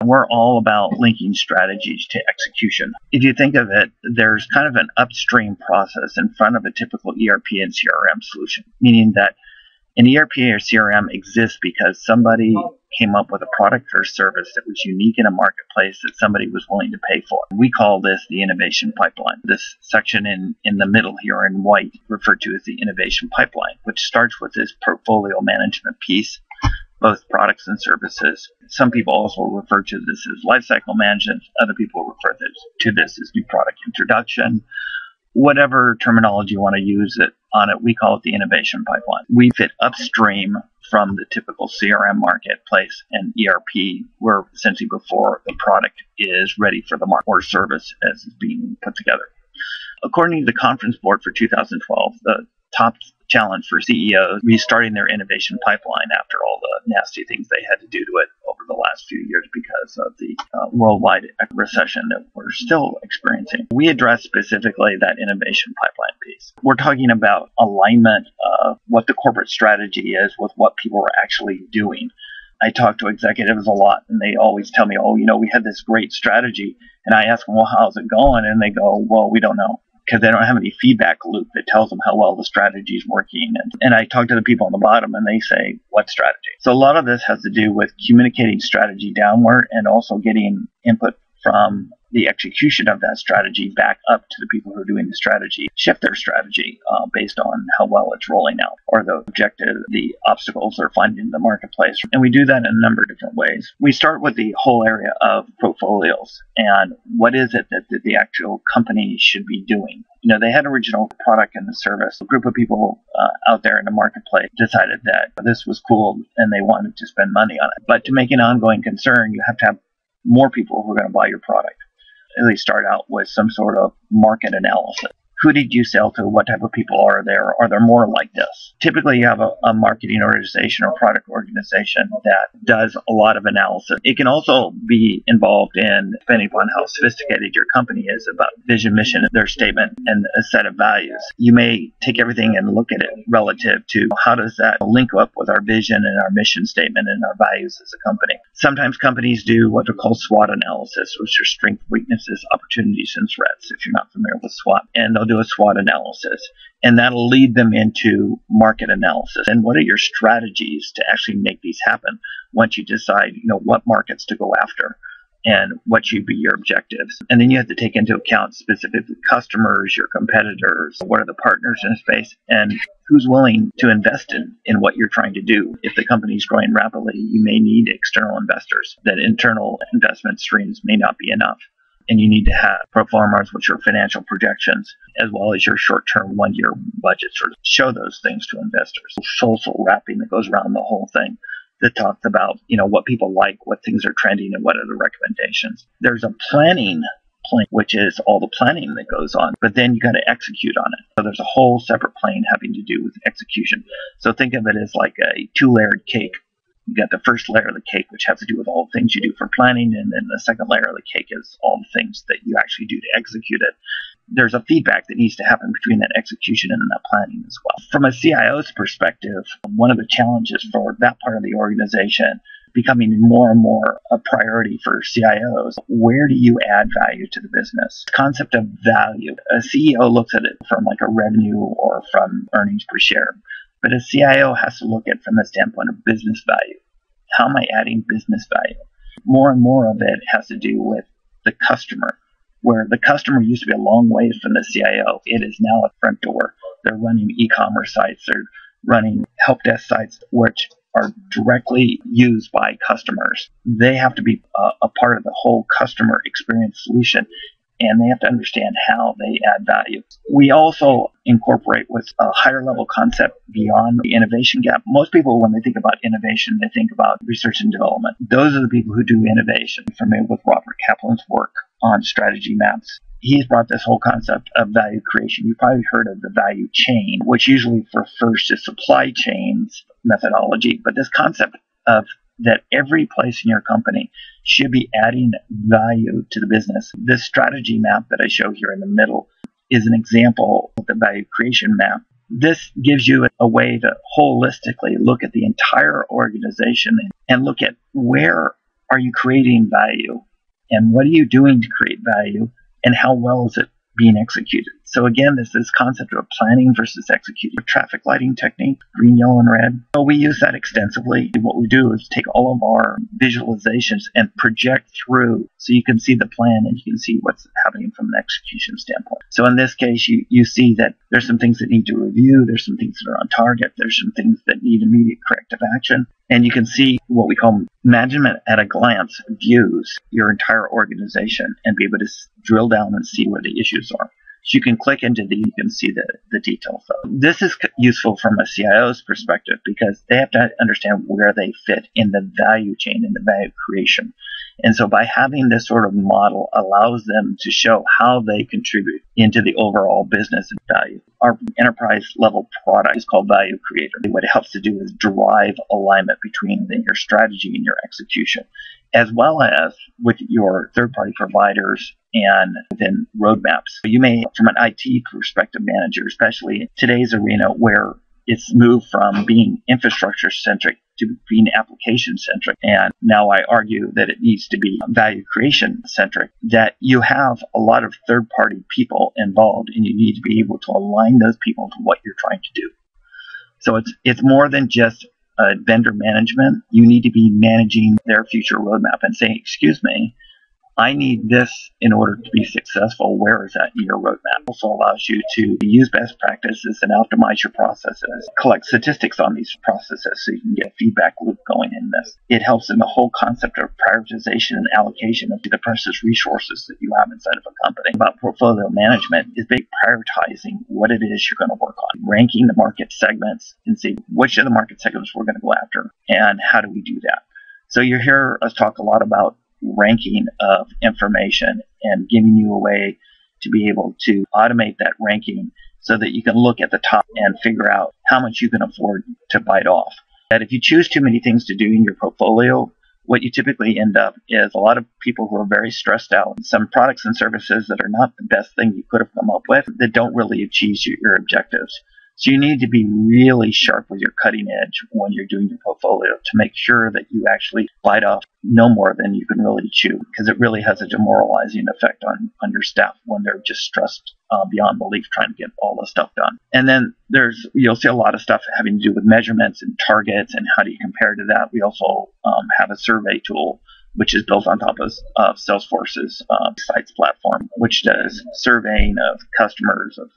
We're all about linking strategies to execution. If you think of it, there's kind of an upstream process in front of a typical ERP and CRM solution, meaning that an ERP or CRM exists because somebody came up with a product or service that was unique in a marketplace that somebody was willing to pay for. We call this the innovation pipeline. This section in the middle here in white referred to as the innovation pipeline, which starts with this portfolio management piece, both products and services. Some people also refer to this as lifecycle management. Other people refer to this as new product introduction. Whatever terminology you want to use on it, we call it the innovation pipeline. We fit upstream from the typical CRM marketplace and ERP. We're essentially before the product is ready for the market or service as it's being put together. According to the Conference Board for 2012, the top challenge for CEOs restarting their innovation pipeline after all the nasty things they had to do to it over the last few years because of the worldwide recession that we're still experiencing. We address specifically that innovation pipeline piece. We're talking about alignment of what the corporate strategy is with what people are actually doing. I talk to executives a lot, and they always tell me, we had this great strategy. And I ask them, well, how's it going? And they go, well, we don't know, because they don't have any feedback loop that tells them how well the strategy is working. And I talk to the people on the bottom, and they say, what strategy? So a lot of this has to do with communicating strategy downward and also getting input from the execution of that strategy back up to the people who are doing the strategy, shift their strategy based on how well it's rolling out or the objective, the obstacles they're finding in the marketplace. And we do that in a number of different ways. We start with the whole area of portfolios and what is it that the actual company should be doing. They had original product and the service. A group of people out there in the marketplace decided that this was cool and they wanted to spend money on it. But to make an ongoing concern, you have to have more people who are going to buy your product. They start out with some sort of market analysis. Who did you sell to? What type of people are there? Are there more like this? Typically, you have a marketing organization or product organization that does a lot of analysis. It can also be involved in, depending upon how sophisticated your company is, about vision, mission, their statement, and a set of values. You may take everything and look at it relative to how does that link up with our vision and our mission statement and our values as a company. Sometimes companies do what are called SWOT analysis, which are strengths, weaknesses, opportunities, and threats, if you're not familiar with SWOT. And they'll do a SWOT analysis, and that'll lead them into market analysis. And what are your strategies to actually make these happen once you decide, what markets to go after and what should be your objectives? And then you have to take into account specifically customers, your competitors, what are the partners in the space, and who's willing to invest in what you're trying to do. If the company's growing rapidly, you may need external investors. That internal investment streams may not be enough. And you need to have pro formas, which are financial projections, as well as your short-term one-year budget, sort of show those things to investors. Social wrapping that goes around the whole thing that talks about, what people like, what things are trending, and what are the recommendations. There's a planning plane, which is all the planning that goes on, but then you got to execute on it. So there's a whole separate plane having to do with execution. So think of it as like a two-layered cake. You got the first layer of the cake, which has to do with all the things you do for planning, and then the second layer of the cake is all the things that you actually do to execute it. There's a feedback that needs to happen between that execution and that planning as well. From a CIO's perspective, one of the challenges for that part of the organization becoming more and more a priority for CIOs. Where do you add value to the business? The concept of value. A CEO looks at it from like a revenue or from earnings per share. But a CIO has to look at it from the standpoint of business value. How am I adding business value? More and more of it has to do with the customer, where the customer used to be a long way from the CIO. It is now at front door. They're running e-commerce sites. They're running help desk sites, which are directly used by customers. They have to be a part of the whole customer experience solution, and they have to understand how they add value. We also incorporate with a higher level concept beyond the innovation gap. Most people, when they think about innovation, they think about research and development. Those are the people who do innovation. I'm familiar with Robert Kaplan's work on strategy maps. He's brought this whole concept of value creation. You've probably heard of the value chain, which usually refers to supply chains methodology, but this concept of that every place in your company should be adding value to the business. This strategy map that I show here in the middle is an example of the value creation map. This gives you a way to holistically look at the entire organization and look at where are you creating value? And what are you doing to create value? And how well is it being executed? So again, this concept of planning versus executing. Traffic lighting technique, green, yellow, and red. So we use that extensively. What we do is take all of our visualizations and project through so you can see the plan and you can see what's happening from an execution standpoint. So in this case, you see that there's some things that need to review, there's some things that are on target, there's some things that need immediate corrective action. And you can see what we call management at a glance views your entire organization and be able to drill down and see where the issues are. So you can click into you can see the details. So this is useful from a CIO's perspective because they have to understand where they fit in the value chain, in the value creation. And so by having this sort of model allows them to show how they contribute into the overall business and value. Our enterprise level product is called Value Creator. What it helps to do is drive alignment between your strategy and your execution, as well as with your third-party providers and within roadmaps. You may, from an IT perspective manager, especially in today's arena where it's moved from being infrastructure-centric to being application-centric. And now I argue that it needs to be value creation-centric, that you have a lot of third-party people involved, and you need to be able to align those people to what you're trying to do. So it's more than just vendor management. You need to be managing their future roadmap and saying, excuse me, I need this in order to be successful. Where is that in your roadmap? It also allows you to use best practices and optimize your processes, collect statistics on these processes so you can get a feedback loop going in this. It helps in the whole concept of prioritization and allocation of the precious resources that you have inside of a company. About portfolio management is basically prioritizing what it is you're going to work on, ranking the market segments and see which of the market segments we're going to go after and how do we do that. So you hear us talk a lot about ranking of information and giving you a way to be able to automate that ranking so that you can look at the top and figure out how much you can afford to bite off. That if you choose too many things to do in your portfolio, what you typically end up is a lot of people who are very stressed out, some products and services that are not the best thing you could have come up with that don't really achieve your objectives. So you need to be really sharp with your cutting edge when you're doing your portfolio to make sure that you actually bite off no more than you can really chew, because it really has a demoralizing effect on your staff when they're just stressed beyond belief trying to get all this stuff done. And then you'll see a lot of stuff having to do with measurements and targets and how do you compare to that. We also have a survey tool which is built on top of Salesforce's Sites platform, which does surveying of customers, of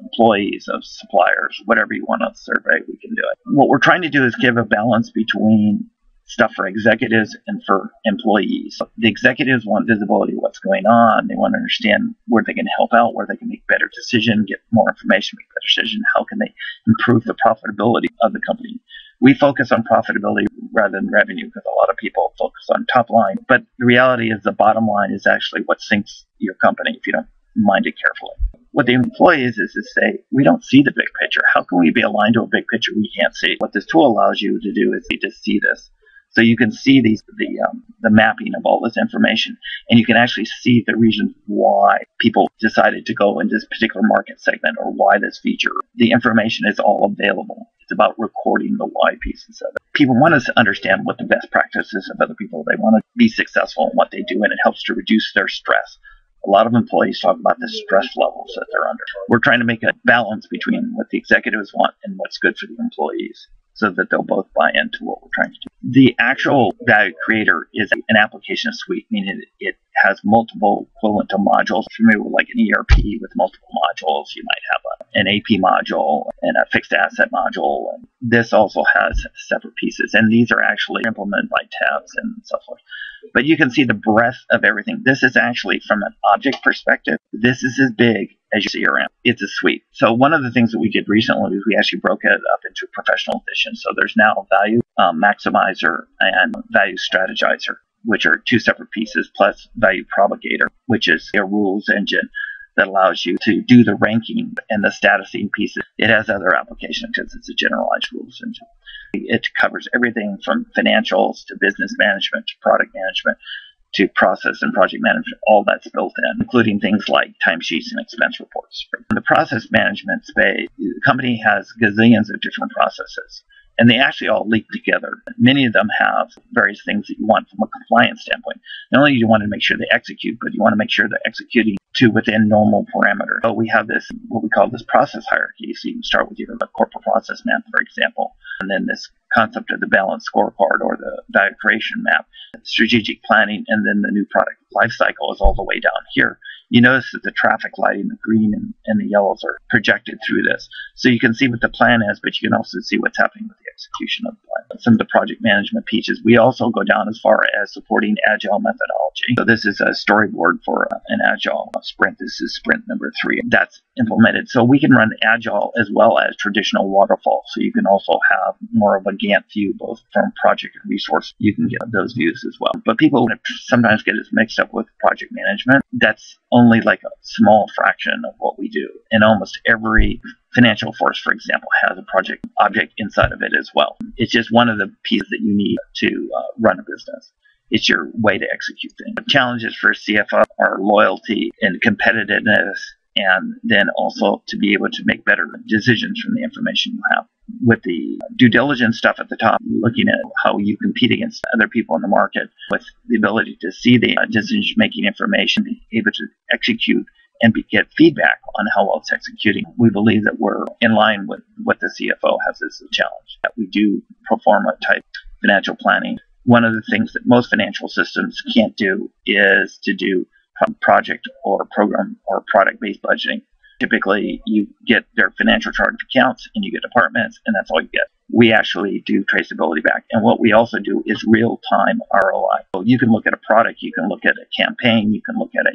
employees, of suppliers, whatever you want to survey, we can do it. What we're trying to do is give a balance between stuff for executives and for employees. The executives want visibility of what's going on. They want to understand where they can help out, where they can make better decisions, get more information, make better decisions. How can they improve the profitability of the company? We focus on profitability rather than revenue because a lot of people focus on top line. But the reality is the bottom line is actually what sinks your company if you don't mind it carefully. What the employee is to say, we don't see the big picture. How can we be aligned to a big picture we can't see? What this tool allows you to do is to see this. So you can see the mapping of all this information, and you can actually see the reasons why people decided to go in this particular market segment or why this feature. The information is all available. It's about recording the why pieces of it. People want to understand what the best practices of other people. They want to be successful in what they do, and it helps to reduce their stress. A lot of employees talk about the stress levels that they're under. We're trying to make a balance between what the executives want and what's good for the employees, so that they'll both buy into what we're trying to do. The actual Value Creator is an application suite, meaning it has multiple equivalent to modules. If you're familiar with like an ERP with multiple modules, you might have an AP module and a fixed asset module. And this also has separate pieces, and these are actually implemented by tabs and so forth. But you can see the breadth of everything. This is actually, from an object perspective, this is as big as your CRM. It's a suite. So one of the things that we did recently is we actually broke it up into professional edition. So there's now Value Maximizer and Value Strategizer, which are two separate pieces, plus Value Propagator, which is a rules engine that allows you to do the ranking and the statusing pieces. It has other applications because it's a generalized rules engine. It covers everything from financials to business management to product management to process and project management. All that's built in, including things like timesheets and expense reports. In the process management space, the company has gazillions of different processes. And they actually all link together. Many of them have various things that you want from a compliance standpoint. Not only do you want to make sure they execute, but you want to make sure they're executing to within normal parameters. So we have this, what we call this process hierarchy. So you can start with either the corporate process map, for example, and then this concept of the balanced scorecard or the value creation map, strategic planning, and then the new product life cycle is all the way down here. You notice that the traffic lighting, the green and the yellows are projected through this. So you can see what the plan is, but you can also see what's happening with the execution of the plan. Some of the project management pieces, we also go down as far as supporting agile methodology. So this is a storyboard for an agile sprint. This is sprint number 3. That's implemented. So we can run agile as well as traditional waterfall. So you can also have more of a Gantt view, both from project and resource. You can get those views as well. But people sometimes get it mixed up with project management. That's only like a small fraction of what we do. And almost every financial force, for example, has a project object inside of it as well. It's just one of the pieces that you need to run a business. It's your way to execute things. The challenges for CFO are loyalty and competitiveness, and then also to be able to make better decisions from the information you have. With the due diligence stuff at the top, looking at how you compete against other people in the market, with the ability to see the decision-making information, be able to execute and get feedback on how well it's executing. We believe that we're in line with what the CFO has as a challenge, that we do pro forma type financial planning. One of the things that most financial systems can't do is to do project or program or product-based budgeting. Typically, you get their financial chart of accounts and you get departments, and that's all you get. We actually do traceability back. And what we also do is real-time ROI. So you can look at a product, you can look at a campaign, you can look at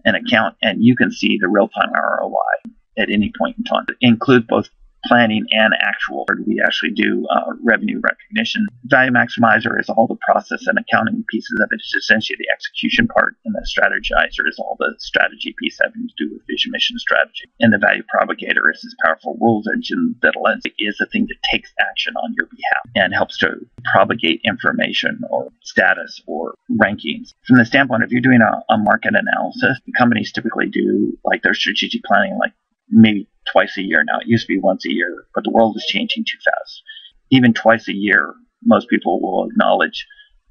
an account, and you can see the real-time ROI at any point in time. It includes both planning and actual. We actually do revenue recognition. Value Maximizer is all the process and accounting pieces of it. It's essentially the execution part, and the Strategizer is all the strategy piece having to do with vision, mission, strategy. And the Value Propagator is this powerful rules engine that is the thing that takes action on your behalf and helps to propagate information or status or rankings. From the standpoint, if you're doing a market analysis, companies typically do like their strategic planning like maybe twice a year now. It used to be once a year, but the world is changing too fast. Even twice a year, most people will acknowledge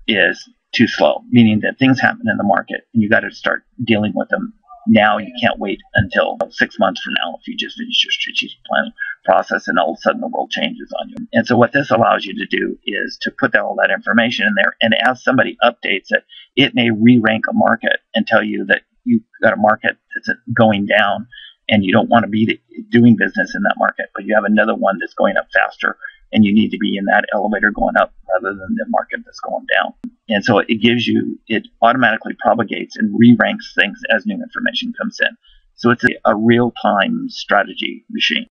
is too slow, meaning that things happen in the market and you got to start dealing with them now. You can't wait until 6 months from now if you just finish your strategic planning process and all of a sudden the world changes on you. And so what this allows you to do is to put all that information in there, and as somebody updates it, it may re-rank a market and tell you that you've got a market that's going down and you don't want to be doing business in that market, but you have another one that's going up faster, and you need to be in that elevator going up rather than the market that's going down. And so it automatically propagates and re-ranks things as new information comes in. So it's a real-time strategy machine.